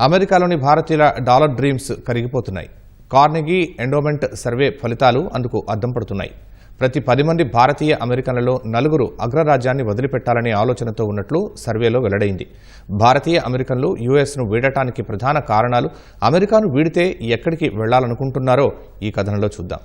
అమెరికాలోని భారతీయుల dollar dreams కరిగిపోతున్నాయి. కార్నెగీ ఎండోమెంట్ సర్వే ఫలితాలు అందుకు అద్దం పడుతున్నాయి. ప్రతి 10 మంది భారతీయ అమెరికన్లలో 4 అగ్రరాజ్యాన్ని వదిలిపెట్టాలనే ఆలోచనతో ఉన్నట్లు సర్వేలో వెల్లడైంది. భారతీయ అమెరికన్లు యుఎస్ను వీడటానికి ప్రధాన కారణాలు, అమెరికాను వీడితే ఎక్కడికి వెళ్లాలనుకుంటున్నారో ఈ కథనంలో చూద్దాం.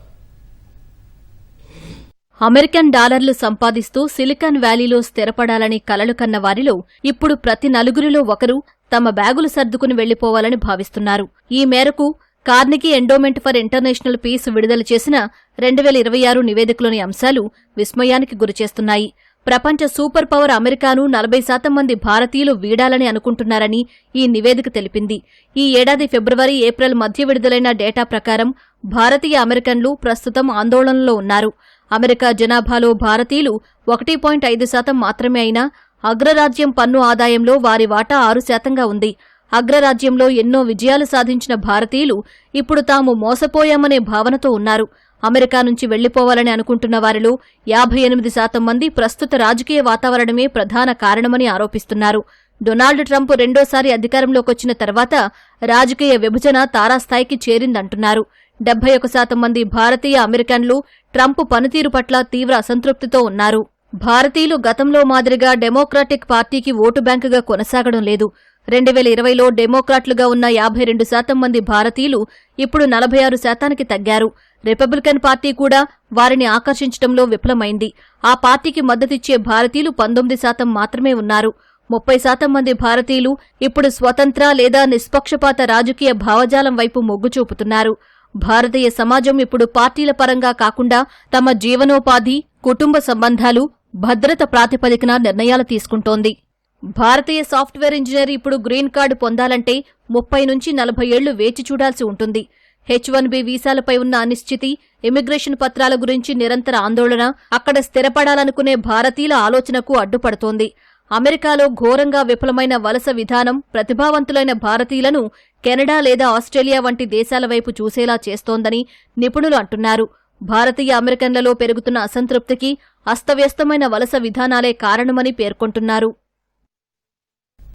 అమెరికన్ డాలర్లు సంపాదిస్తూ సిలికాన్ వ్యాలీలో స్థిరపడాలని కలలు కన్న వారిలో ఇప్పుడు ప్రతి 4 ఒకరు తమ బ్యాగులు సర్దుకుని వెళ్లిపోవాలని భావిస్తున్నారు. ఈ మేరకు Carnegie Endowment for International Peace విడుదల చేసిన 2026 నివేదికలోని అంశాలు విస్మయానికి గురిచేస్తున్నాయి. ప్రపంచ సూపర్ పవర్ అమెరికాను 40% మంది భారతీయులు వీడాలని అనుకుంటున్నారని ఈ నివేదిక తెలిపింది. ఈ ఏడాది ఫిబ్రవరి, ఏప్రిల్ మధ్య విడుదలైన డేటా ప్రకారం భారతీయ అమెరికన్లు ప్రస్తుతం ఆందోళనలో ఉన్నారు. అమెరికా జనాభాలో భారతీయులు 1.5% మాత్రమే అయినా అగ్రరాజ్యం పన్ను ఆదాయంలో వారి వాటా 6%గా ఉంది. అగ్రరాజ్యంలో ఎన్నో విజయాలు సాధించిన భారతీయులు ఇప్పుడు తాము మోసపోయామనే భావనతో ఉన్నారు. అమెరికా నుంచి వెళ్లిపోవాలని అనుకుంటున్న వారిలో 58% మంది ప్రస్తుత రాజకీయ వాతావరణమే ప్రధాన కారణమని ఆరోపిస్తున్నారు. డొనాల్డ్ ట్రంప్ రెండోసారి అధికారంలోకొచ్చిన తర్వాత రాజకీయ విభజన తారాస్థాయికి చేరిందంటున్నారు. 71% మంది భారతీయ అమెరికన్లు ట్రంప్ పనితీరు పట్ల తీవ్ర అసంతృప్తితో ఉన్నారు. భారతీయులు గతంలో మాదిరిగా డెమోక్రాటిక్ పార్టీకి ఓటు బ్యాంకుగా కొనసాగడం లేదు. 2020లో డెమోక్రాట్లుగా ఉన్న 52% మంది భారతీయులు ఇప్పుడు 46%కి తగ్గారు. రిపబ్లికన్ పార్టీ కూడా వారిని ఆకర్షించడంలో విఫలమైంది. ఆ పార్టీకి మద్దతిచ్చే భారతీయులు 19% మాత్రమే ఉన్నారు. 30% మంది భారతీయులు ఇప్పుడు స్వతంత్ర లేదా నిష్పక్షపాత రాజకీయ భావజాలం వైపు మొగ్గు చూపుతున్నారు. భారతీయ సమాజం ఇప్పుడు పార్టీల పరంగా కాకుండా తమ జీవనోపాధి, కుటుంబ సంబంధాలు, భద్రత ప్రాతిపదికన నిర్ణయాలు తీసుకుంటోంది. భారతీయ సాఫ్ట్వేర్ ఇంజనీర్ ఇప్పుడు గ్రీన్ కార్డు పొందాలంటే 30 నుంచి 40 ఏళ్లు వేచి చూడాల్సి ఉంటుంది. H1B వీసాలపై ఉన్న అనిశ్చితి, ఇమిగ్రేషన్ పత్రాల గురించి నిరంతర ఆందోళన అక్కడ స్థిరపడాలనుకునే భారతీయుల ఆలోచనకు అడ్డుపడుతోంది. అమెరికాలో ఘోరంగా విఫలమైన వలస విధానం ప్రతిభావంతులైన భారతీయులను కెనడా లేదా ఆస్ట్రేలియా వంటి దేశాల వైపు చూసేలా చేస్తోందని నిపుణులు అంటున్నారు. భారతీయ అమెరికన్లలో పెరుగుతున్న అసంతృప్తికి అస్తవ్యస్తమైన వలస విధానాలే కారణమని పేర్కొంటున్నారు.